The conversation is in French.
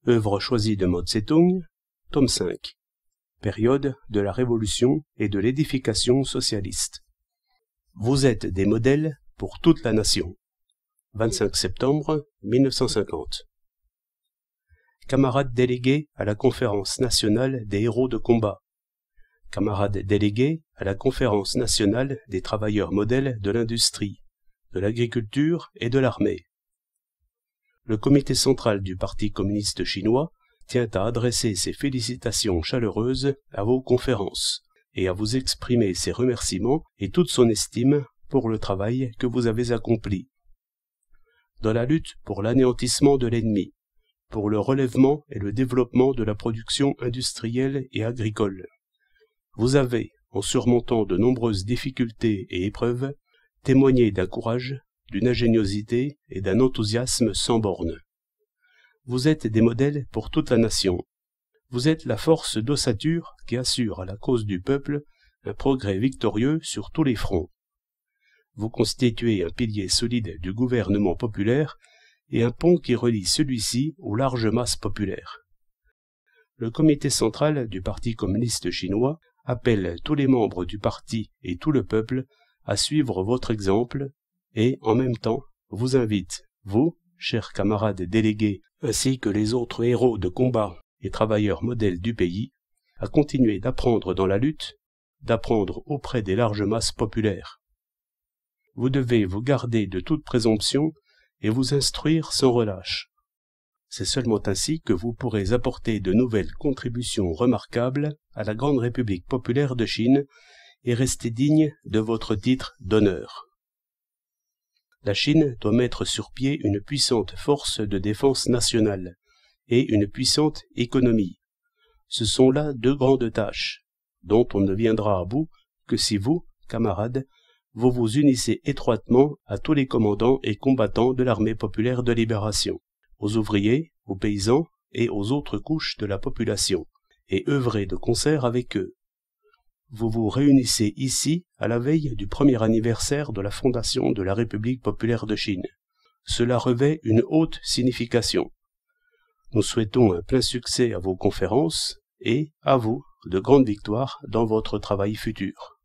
Œuvre choisie de Mao Tse-tung, tome 5. Période de la Révolution et de l'édification socialiste. Vous êtes des modèles pour toute la nation. 25 septembre 1950. Camarades délégués à la Conférence nationale des héros de combat. Camarades délégués à la Conférence nationale des travailleurs modèles de l'industrie, de l'agriculture et de l'armée. Le comité central du Parti communiste chinois tient à adresser ses félicitations chaleureuses à vos conférences et à vous exprimer ses remerciements et toute son estime pour le travail que vous avez accompli. Dans la lutte pour l'anéantissement de l'ennemi, pour le relèvement et le développement de la production industrielle et agricole, vous avez, en surmontant de nombreuses difficultés et épreuves, témoigné d'un courage, d'une ingéniosité et d'un enthousiasme sans bornes. Vous êtes des modèles pour toute la nation. Vous êtes la force d'ossature qui assure à la cause du peuple un progrès victorieux sur tous les fronts. Vous constituez un pilier solide du gouvernement populaire et un pont qui relie celui-ci aux larges masses populaires. Le comité central du Parti communiste chinois appelle tous les membres du parti et tout le peuple à suivre votre exemple et, en même temps, vous invite, vous, chers camarades délégués, ainsi que les autres héros de combat et travailleurs modèles du pays, à continuer d'apprendre dans la lutte, d'apprendre auprès des larges masses populaires. Vous devez vous garder de toute présomption et vous instruire sans relâche. C'est seulement ainsi que vous pourrez apporter de nouvelles contributions remarquables à la grande République populaire de Chine et rester digne de votre titre d'honneur. La Chine doit mettre sur pied une puissante force de défense nationale et une puissante économie. Ce sont là deux grandes tâches, dont on ne viendra à bout que si vous, camarades, vous vous unissez étroitement à tous les commandants et combattants de l'armée populaire de libération, aux ouvriers, aux paysans et aux autres couches de la population, et œuvrez de concert avec eux. Vous vous réunissez ici à la veille du premier anniversaire de la fondation de la République populaire de Chine. Cela revêt une haute signification. Nous souhaitons un plein succès à vos conférences et, à vous, de grandes victoires dans votre travail futur.